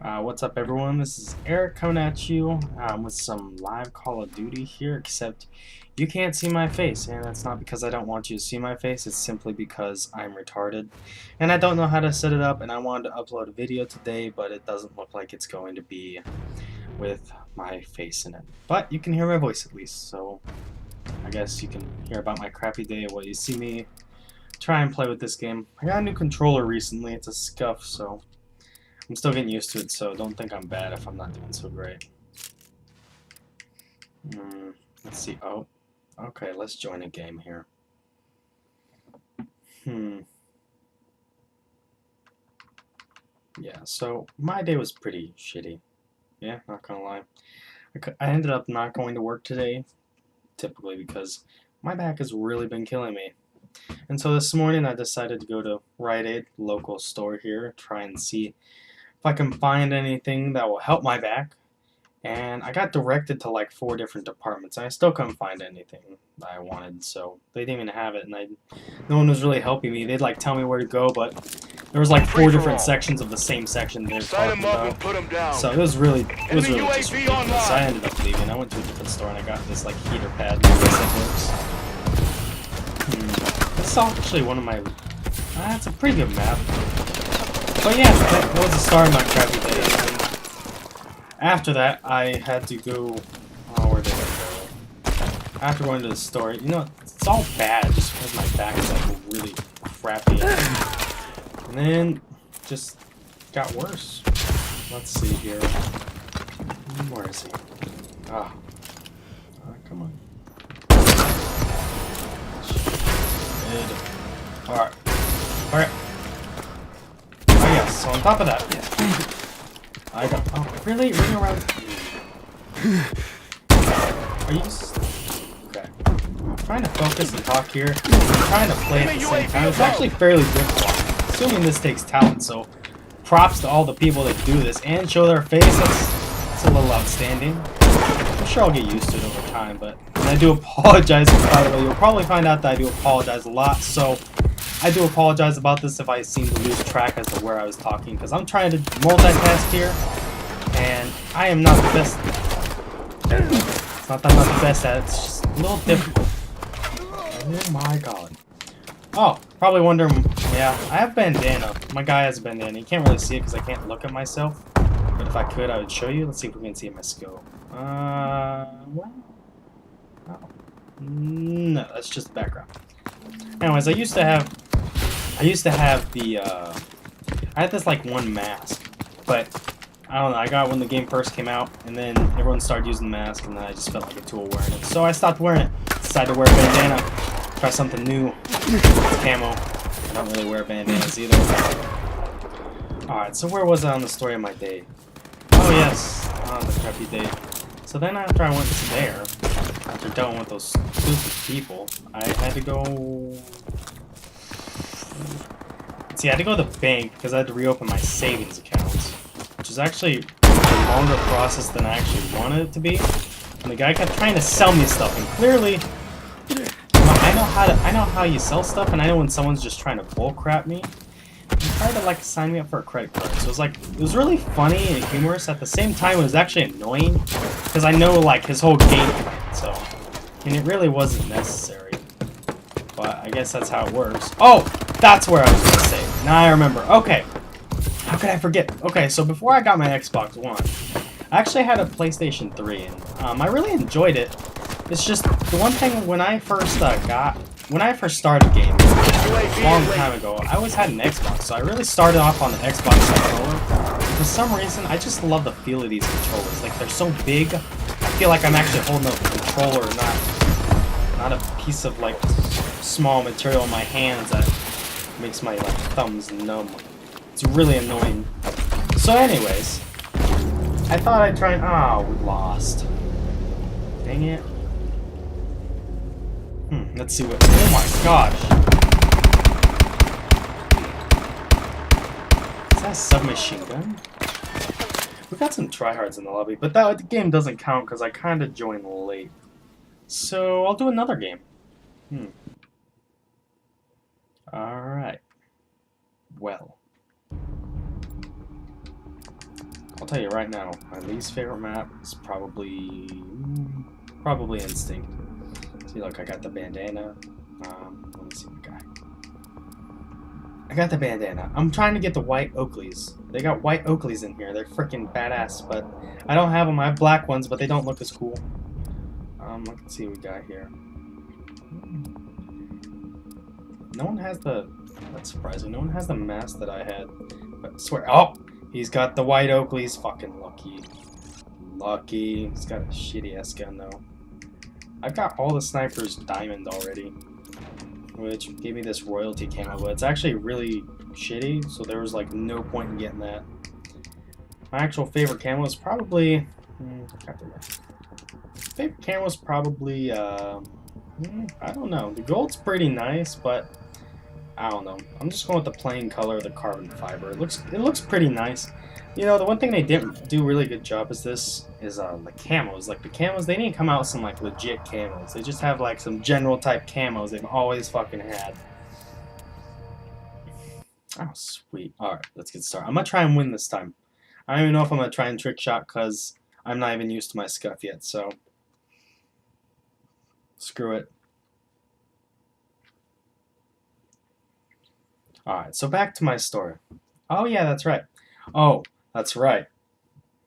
What's up, everyone? This is Eric coming at you with some live Call of Duty here, except you can't see my face, and that's not because I don't want you to see my face, it's simply because I'm retarded, and I don't know how to set it up, and I wanted to upload a video today, but it doesn't look like it's going to be with my face in it. But you can hear my voice at least, so I guess you can hear about my crappy day while you see me try and play with this game. I got a new controller recently, it's a Scuff, so I'm still getting used to it, so don't think I'm bad if I'm not doing so great. Let's see. Oh, okay, let's join a game here. Yeah, so my day was pretty shitty. Yeah, not gonna lie. I ended up not going to work today, typically because my back has really been killing me. And so this morning I decided to go to Rite Aid, local store here, try and see if I can find anything that will help my back. And I got directed to like 4 different departments, and I still couldn't find anything that I wanted, so they didn't even have it, and no one was really helping me. They'd like tell me where to go, but there was like 4 different sections of the same section they were talking about. So it was really just ridiculous. So I ended up leaving. I went to a different store and I got this like heater pad that works. This is actually one of my... it's a pretty good map. But yeah, that was the start of my crappy day. After that, I had to go... Oh, where did I go? After going to the store, you know, it's all bad just because my back is like really crappy. And then, just got worse. Let's see here. Where is he? Ah. Come on. Alright. Alright. Oh yes, so on top of that, I got... Oh, really? Ring around... Are you just... Okay. I'm trying to focus and talk here. I'm trying to play at the same time. It's actually fairly difficult. Assuming this takes talent, so props to all the people that do this and show their face. That's a little outstanding. I'm sure I'll get used to it over time, but... And I do apologize, by the way. You'll probably find out that I do apologize a lot, so... I do apologize about this if I seem to lose track as to where I was talking, because I'm trying to multitask here, and I am not the best. It's not that I'm not the best at it, it's just a little difficult. Oh my god. Oh, probably wondering, yeah, I have bandana. My guy has a bandana. You can't really see it because I can't look at myself, but if I could, I would show you. Let's see if we can see my scope. Well, oh. No, that's just the background. Anyways, I used to have the, I had this, like, one mask, but, I don't know, I got it when the game first came out, and then everyone started using the mask, and then I just felt like a tool wearing it. So I stopped wearing it, decided to wear a bandana, try something new, camo. I don't really wear bandanas either. Alright, so where was I on the story of my day? Oh yes, the crappy day. So then after I went to there, after dealing with those stupid people, I had to go... See, I had to go to the bank because I had to reopen my savings account, which is actually a longer process than I actually wanted it to be. And the guy kept trying to sell me stuff, and clearly, I know how you sell stuff, and I know when someone's just trying to bullcrap me. He tried to like sign me up for a credit card, so it was really funny and humorous. At the same time, it was actually annoying because I know like his whole game plan, so and it really wasn't necessary. But I guess that's how it works. Oh, that's where I was going to say. Now I remember. Okay. How could I forget? Okay, so before I got my Xbox One, I actually had a PlayStation 3, and I really enjoyed it. It's just the one thing when I first started gaming, a long time ago, I always had an Xbox, so I really started off on the Xbox controller. And for some reason, I just love the feel of these controllers. Like, they're so big, I feel like I'm actually holding a controller, not a piece of, like, small material in my hands that makes my like thumbs numb. It's really annoying. So anyways, I thought I'd try and... Oh, we lost. Dang it. Let's see what... Oh my gosh. Is that a submachine gun? We got some tryhards in the lobby, but the game doesn't count because I kind of joined late. So I'll do another game. Alright. Well. I'll tell you right now, my least favorite map is probably Instinct. See, look, I got the bandana. Let me see the guy. I got the bandana. I'm trying to get the white Oakleys. They got white Oakleys in here. They're freaking badass, but I don't have them. I have black ones, but they don't look as cool. Let's see what we got here. No one has the... That's surprising. No one has the mask that I had. But I swear... Oh! He's got the white Oakleys. Fucking lucky. Lucky. He's got a shitty-ass gun, though. I've got all the snipers diamond already, which gave me this royalty camo, but it's actually really shitty, so there was like no point in getting that. My actual favorite camo is probably... favorite camo is probably... I don't know. The gold's pretty nice, but I don't know. I'm just going with the plain color of the carbon fiber. It looks pretty nice. You know, the one thing they didn't do a really good job is the camos. Like the camos, they didn't come out with some like legit camos. They just have like some general type camos they've always fucking had. Oh, sweet. Alright, let's get started. I'm gonna try and win this time. I don't even know if I'm gonna try and trick shot because I'm not even used to my scuff yet, so screw it. Alright, so back to my story. Oh yeah, that's right. Oh, that's right.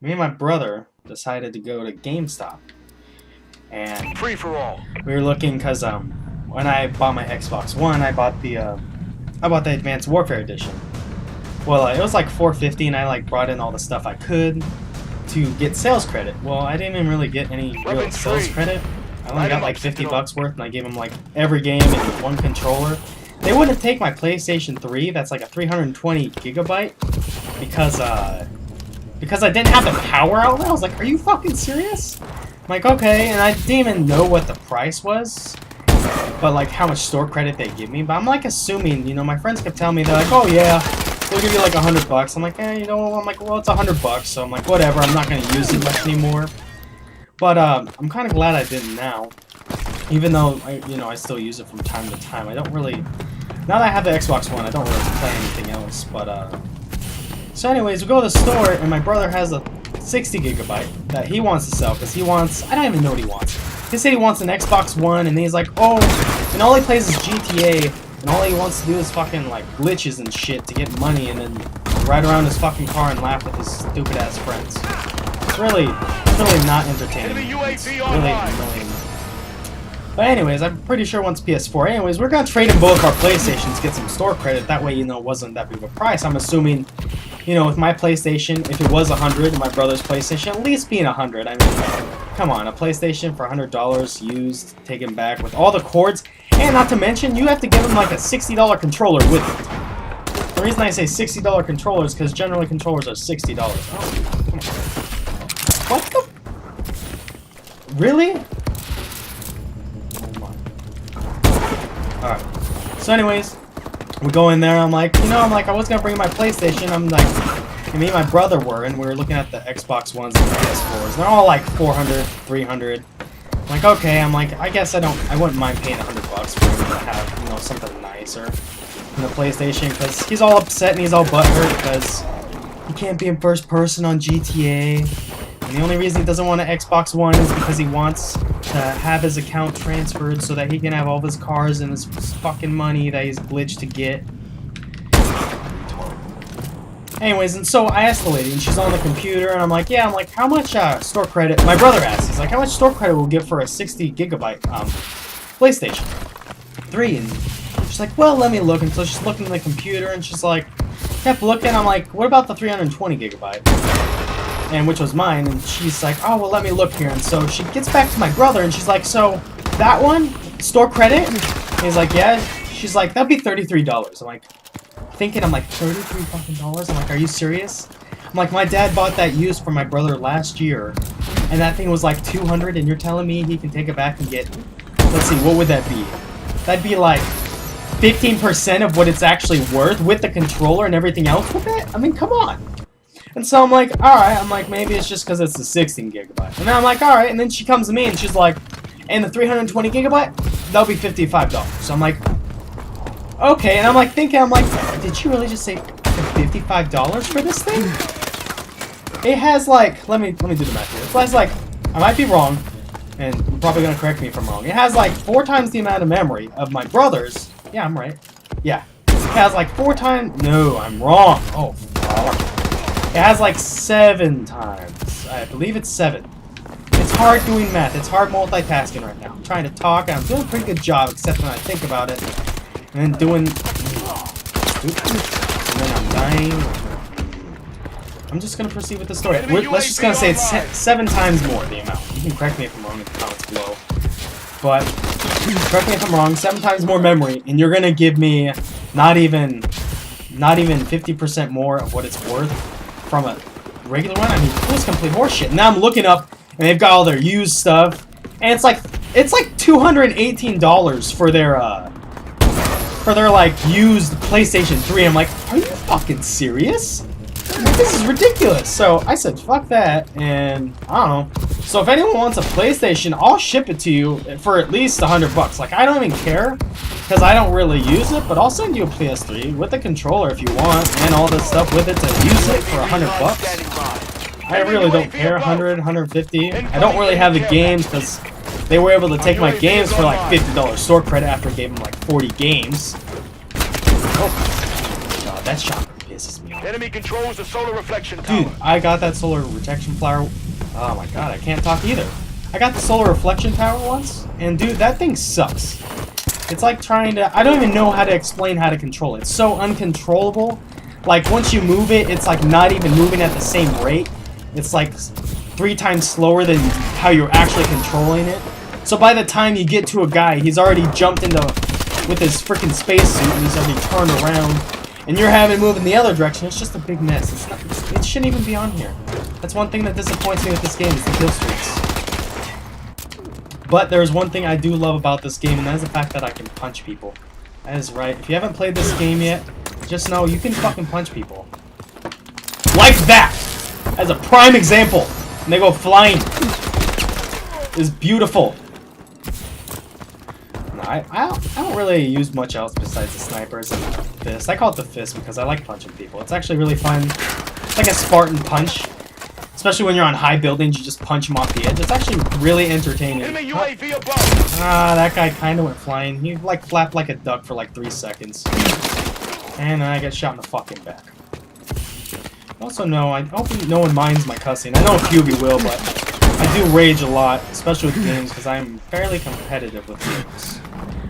Me and my brother decided to go to GameStop. And free for all. We were looking because when I bought my Xbox One, I bought the Advanced Warfare Edition. Well, it was like $4.50, and I like brought in all the stuff I could to get sales credit. Well, I didn't even really get any real sales credit. I only got like $50 worth, and I gave them like every game and one controller. They wouldn't take my PlayStation 3. That's like a 320 gigabyte because I didn't have the power outlet. I was like, are you fucking serious? I'm like, okay, and I didn't even know what the price was, but like how much store credit they give me. But I'm like assuming, you know, my friends kept telling me, they're like, oh yeah, they'll give you like $100. I'm like, you know, I'm like, well, it's $100, so I'm like, whatever, I'm not gonna use it much anymore. But I'm kind of glad I didn't now, even though I still use it from time to time. I don't really, now that I have the Xbox One, I don't really play anything else. But so anyways, we go to the store, and my brother has a 60 gigabyte that he wants to sell because he wants, I don't even know what he wants. He said he wants an Xbox One, and he's like, oh, and all he plays is GTA, and all he wants to do is fucking like glitches and shit to get money, and then ride around his fucking car and laugh with his stupid ass friends. It's really not entertaining. It's really annoying. But anyways, I'm pretty sure once PS4. Anyways, we're gonna trade in both our PlayStations, get some store credit. That way, you know, it wasn't that big of a price. I'm assuming, you know, with my PlayStation, if it was 100, and my brother's PlayStation at least being 100. I mean, come on, a PlayStation for $100 used, taken back with all the cords, and not to mention, you have to give them like a $60 controller with it. The reason I say $60 controllers is because generally controllers are $60. Oh, come on. What the? Really? Alright, so anyways, we go in there, I'm like, I was gonna bring my PlayStation, I'm like, and me and my brother were, and we were looking at the Xbox Ones and the PS4s, and they're all like 400, 300, I'm like, okay, I'm like, I guess I wouldn't mind paying $100 for him to have, you know, something nicer than the PlayStation, because he's all upset and he's all butthurt, because he can't be in first person on GTA. And the only reason he doesn't want an Xbox One is because he wants to have his account transferred so that he can have all of his cars and his fucking money that he's glitched to get. Anyways, and so I asked the lady, and she's on the computer, and I'm like, yeah, I'm like, how much store credit? My brother asked, he's like, how much store credit will we get for a 60 gigabyte PlayStation 3? And she's like, well, let me look. And so she's looking at the computer, and she's like, kept looking. I'm like, what about the 320 gigabyte? And which was mine, and she's like, oh, well, let me look here. And so she gets back to my brother, and she's like, so that one, store credit? And he's like, yeah. She's like, that'd be $33. I'm like, thinking, I'm like, $33 fucking dollars? I'm like, are you serious? I'm like, my dad bought that used for my brother last year, and that thing was like $200, and you're telling me he can take it back and get, let's see, what would that be? That'd be like 15% of what it's actually worth with the controller and everything else with it? I mean, come on. And so I'm like, alright, I'm like, maybe it's just because it's the 16 gigabyte. And then I'm like, alright, and then she comes to me and she's like, and the 320 gigabyte, that'll be $55. So I'm like, okay, and I'm like thinking, I'm like, did she really just say $55 for this thing? It has like, let me do the math here. It has like, I might be wrong, and you're probably gonna correct me if I'm wrong. It has like 4 times the amount of memory of my brother's. Yeah, I'm right. Yeah, it has like 4 times. No, I'm wrong. Oh, fuck. It has like 7 times. I believe it's 7. It's hard doing math. It's hard multitasking right now. I'm trying to talk, and I'm doing a pretty good job, except when I think about it, and then doing. And then I'm dying. I'm just gonna proceed with the story. Let's just gonna say it's 7 times more the amount. You can correct me if I'm wrong in the comments below. But correct me if I'm wrong. 7 times more memory, and you're gonna give me not even 50% more of what it's worth from a regular one. I mean, it was complete horseshit. Now I'm looking up, and they've got all their used stuff, and it's like $218 for their like used PlayStation 3. I'm like, are you fucking serious? This is ridiculous. So I said, fuck that, and I don't know. So if anyone wants a PlayStation, I'll ship it to you for at least $100. Like, I don't even care, because I don't really use it, but I'll send you a PS3 with a controller if you want, and all this stuff with it to use it for $100. I really don't care. 100, 150. I don't really have the games, because they were able to take my games for like $50 store credit after I gave them like 40 games. Oh, God, that shot pisses me off. Enemy controls the solar reflection tower. Dude, I got that solar rejection flower. Oh my God, I can't talk either. I got the solar reflection tower once, and dude, that thing sucks. It's like trying to. I don't even know how to explain how to control it. It's so uncontrollable. Like, once you move it, it's like not even moving at the same rate. It's like 3 times slower than how you're actually controlling it. So by the time you get to a guy, he's already jumped into with his freaking spacesuit, and he's already turned around, and you're having to move in the other direction. It's just a big mess. It's not. It shouldn't even be on here. That's one thing that disappoints me with this game, is the kill streaks. But there's one thing I do love about this game, and that is the fact that I can punch people. That is right. If you haven't played this game yet, just know you can fucking punch people. Like that! As a prime example. And they go flying. It's beautiful. No, I don't really use much else besides the snipers and the fist. I call it the fist because I like punching people. It's actually really fun. It's like a Spartan punch. Especially when you're on high buildings, you just punch them off the edge. It's actually really entertaining. Enemy UAV above. Ah, that guy kind of went flying. He like flapped like a duck for like 3 seconds. And I got shot in the fucking back. Also, no, I hope no one minds my cussing. I know a few of you will, but I do rage a lot, especially with games, because I'm fairly competitive with games.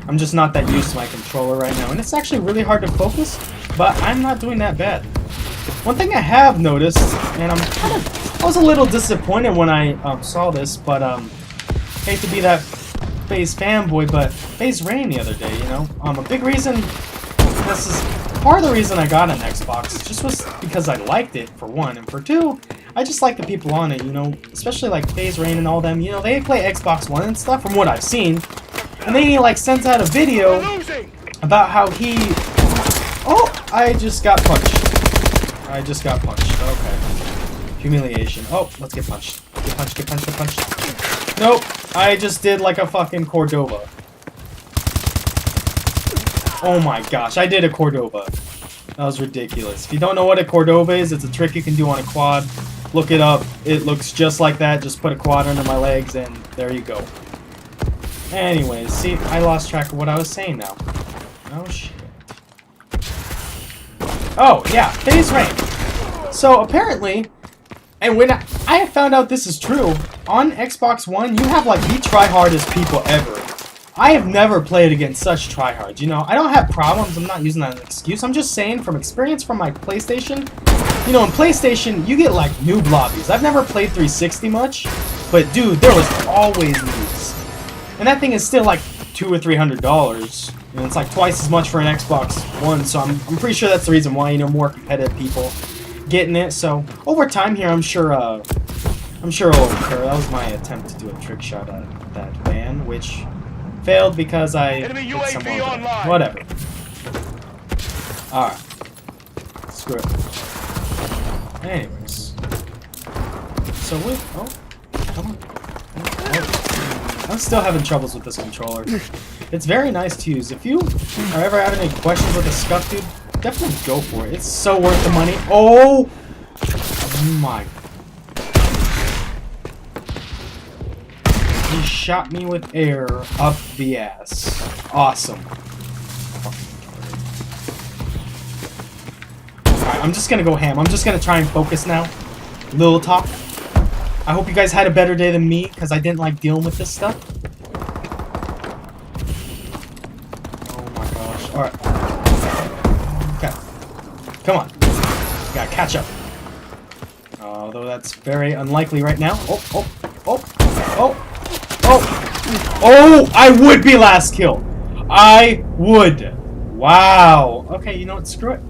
I'm just not that used to my controller right now, and it's actually really hard to focus, but I'm not doing that bad. One thing I have noticed, and I was a little disappointed when I saw this, but hate to be that FaZe fanboy, but FaZe Rain the other day, you know? A big reason, this is part of the reason I got an Xbox, just was because I liked it, for one, and for two, I just like the people on it, you know? Especially like FaZe Rain and all them, you know, they play Xbox One and stuff, from what I've seen, and then he like sent out a video about how he... Oh, I just got punched. I just got punched. Okay. Humiliation. Oh, let's get punched. Get punched, get punched, get punched. Nope. I just did like a fucking Cordova. Oh my gosh, I did a Cordova. That was ridiculous. If you don't know what a Cordova is, it's a trick you can do on a quad. Look it up. It looks just like that. Just put a quad under my legs and there you go. Anyways, see, I lost track of what I was saying now. Oh shit. Oh, yeah, FaZe Rain. So, apparently, and when I found out this is true, on Xbox One, you have, like, the try-hardest people ever. I have never played against such tryhards, you know? I don't have problems, I'm not using that as an excuse, I'm just saying, from experience from my PlayStation, you know, in PlayStation, you get, like, noob lobbies. I've never played 360 much, but, dude, there was always noobs. And that thing is still, like, $200 or $300. And it's like twice as much for an Xbox One, so I'm pretty sure that's the reason why, you know, more competitive people getting it. So over time here, I'm sure it'll occur. That was my attempt to do a trick shot at that van, which failed because I Enemy hit UAV someone. online. Whatever. All right. Screw it. Anyways, so come on. I'm still having troubles with this controller. It's very nice to use. If you are ever having any questions with the Scuff, dude, definitely go for it. It's so worth the money. Oh my He shot me with air up the ass. Awesome. Alright, I'm just gonna go ham. I'm just gonna try and focus now. Little talk. I hope you guys had a better day than me, because I didn't like dealing with this stuff. Oh my gosh. Alright. Okay. Come on. Gotta catch up. Although that's very unlikely right now. Oh, I would be last kill. I would. Wow. Okay, you know what? Screw it.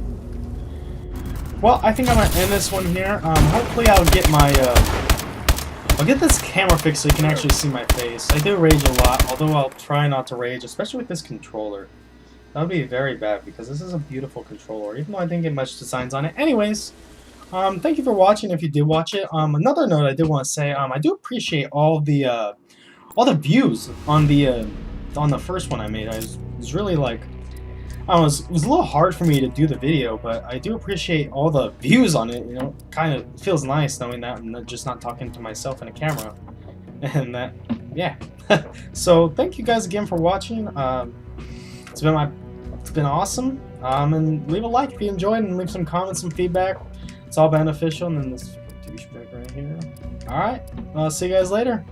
Well, I think I'm gonna end this one here. Hopefully I'll get my, I'll get this camera fixed so you can actually see my face. I do rage a lot, although I'll try not to rage, especially with this controller. That would be very bad, because this is a beautiful controller, even though I didn't get much designs on it. Anyways, thank you for watching if you did watch it. Another note I did want to say, I do appreciate all the views on the first one I made. I was really like, it was a little hard for me to do the video, but I do appreciate all the views on it. You know, kind of feels nice knowing that I'm just not talking to myself in a camera, and that, yeah. So thank you guys again for watching. It's been awesome. And leave a like if you enjoyed, and leave some comments, some feedback. It's all beneficial. And then this douchebag right here. All right, I'll see you guys later.